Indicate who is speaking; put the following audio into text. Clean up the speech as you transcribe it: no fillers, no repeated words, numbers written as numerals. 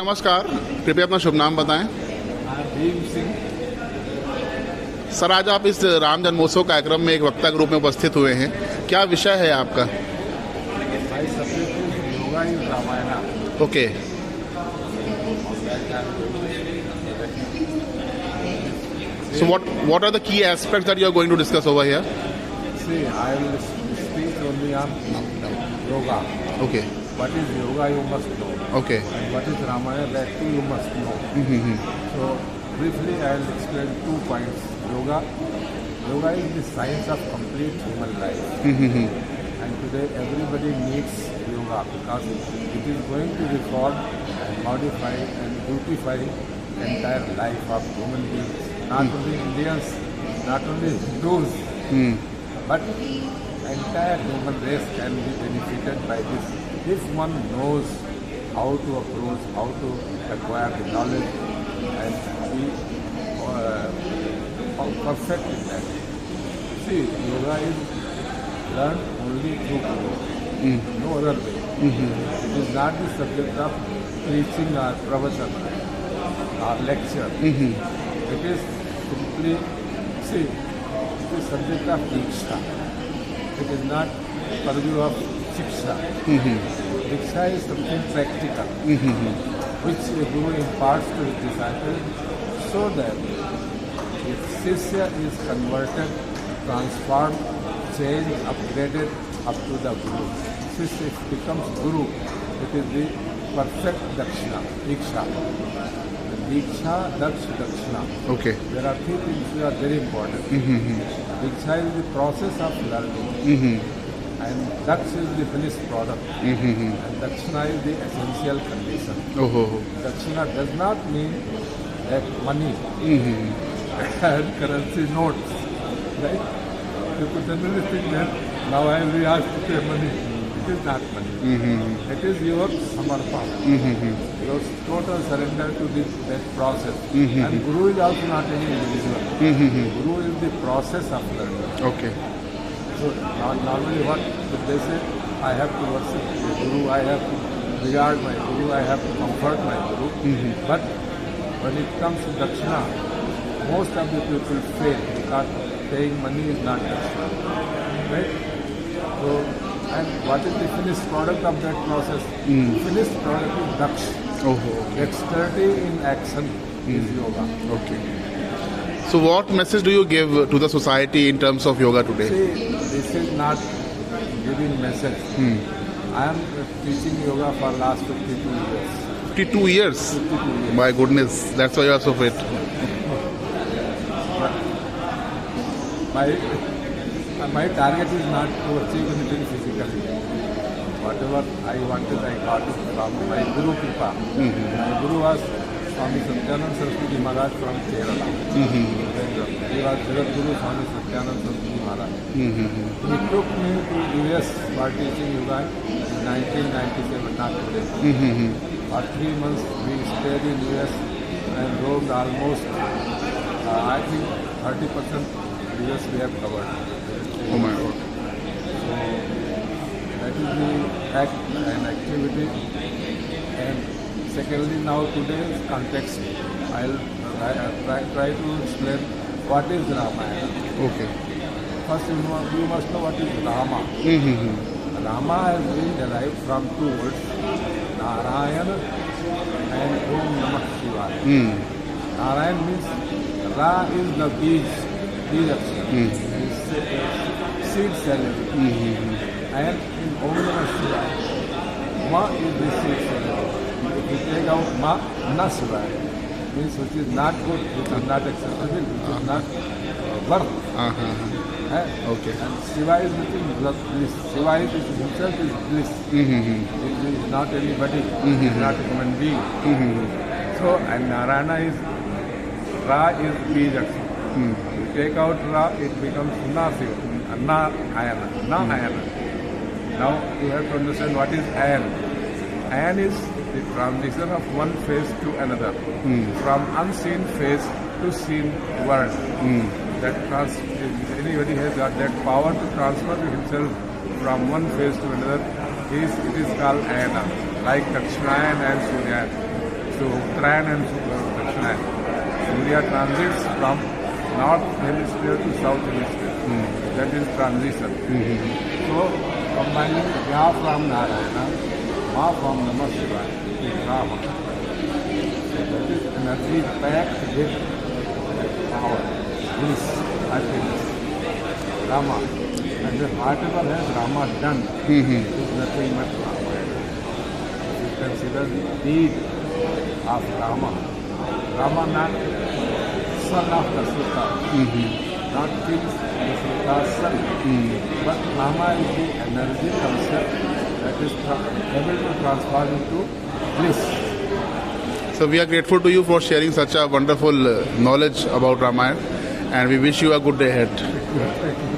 Speaker 1: नमस्कार, कृपया अपना शुभ नाम बताएं।
Speaker 2: भीम सिंह।
Speaker 1: सर, आज आप इस राम जन्मोत्सव कार्यक्रम में एक वक्ता के रूप में उपस्थित हुए हैं। क्या विषय है आपका?
Speaker 2: भाई सबसे yoga is Ramayan.
Speaker 1: Okay. So what are the key aspects that you are going to discuss over here?
Speaker 2: See, I will speak only on yoga.
Speaker 1: Okay.
Speaker 2: What is yoga you must know.
Speaker 1: Okay.
Speaker 2: And what is Ramayana that too you must know. So briefly I will explain 2 points. Yoga is the science of complete human life. And today everybody needs yoga because it is going to reform and modify and beautify entire life of human beings. Not only Indians, not only Hindus, but entire human race can be benefited by this if one knows how to approach, how to acquire the knowledge and be perfect in that. See, yoga is learned only through Guru, no other way. It is not the subject of preaching or pravachan or lecture. It is simply, see, it is subject of diksha. It is not purview of shiksha. Diksha is something practical, which a Guru imparts to his disciple so that if Shishya is converted, transformed, changed, upgraded up to the Guru. Shishya becomes Guru. It is the perfect Dakshina, Diksha. The Diksha, Dakshina.
Speaker 1: Okay.
Speaker 2: There are 3 things that are very important. Diksha is the process of learning. And Daksh is the finished product. And Dakshina is the essential condition. Dakshina does not mean that money and currency notes. Right? People generally think that now I will be asked to pay money. It is not money. It is your samarpa. Your total surrender to that process. And Guru is also not any individual. Guru is the process of learning.
Speaker 1: Okay.
Speaker 2: So normally what they say, I have to worship the Guru, I have to regard my Guru, I have to comfort my Guru. But when it comes to Dakshina, most of the people fail because paying money is not Dakshina. Right? So, and what is the finished product of that process? Finished product is Daksh. Dexterity in action is yoga.
Speaker 1: Okay. So what message do you give to the society in terms of yoga today?
Speaker 2: See, this is not giving message. I am teaching yoga for last 52 years.
Speaker 1: 52 years?
Speaker 2: 52 years.
Speaker 1: My goodness, that's why you are so fit.
Speaker 2: My target is not to achieve anything physically. Whatever I wanted, I got it from my Guru Kripa. My Guru was Swami Satyananda Saraswati Maharaj from Kerala. He was Jagat Guru Swami Satyananda Saraswati Maharaj. He took me to US for teaching yoga in 1997, not today. For 3 months we stayed in US and roamed almost, I think 30% US we have covered.
Speaker 1: Oh my God.
Speaker 2: So that is the act and activity. And secondly, now today's context, I'll try to explain what is Ramayana.
Speaker 1: Okay.
Speaker 2: First, you must know what is Rama. Rama has been derived from 2 words, Narayana and Om Namah Shivaya. Narayan means Ra is the Bij action. Seed cell. And in Om Namah Shivaya, Ma is the seed cell. If you take out Ma, Na Shivaya, means which is not good, which is not acceptable, which is not worth.
Speaker 1: Okay.
Speaker 2: And Shiva is within bliss. Shiva is himself is bliss. He is not anybody. He is not a human being. So, and Narayana is, Ra is Bij action. You take out Ra, it becomes Na-ayana. Na-ayana. Now you have to understand what is Ayan. Ayan is the transition of one phase to another. From unseen phase to seen world. That anybody has got that power to transfer himself from one phase to another. It is called Ayana, like Dakshinayana and Suryayan. So Uttarayan and Dakshinayana. Surya transits from north hemisphere to south hemisphere. That is transition. So combining Ya from Narayana, Ma from Namah Shivaya, is Rama. So that is energy packed with power, bliss, happiness. Rama. And then whatever has Rama done is nothing but Ramayana. You consider the deed of Rama. Rama not son of Dasratha, not king Dasratha's son, but Rama is the energy concept that is able to transform into bliss.
Speaker 1: So we are grateful to you for sharing such a wonderful knowledge about Ramayana, and we wish you a good day ahead.
Speaker 2: Thank you.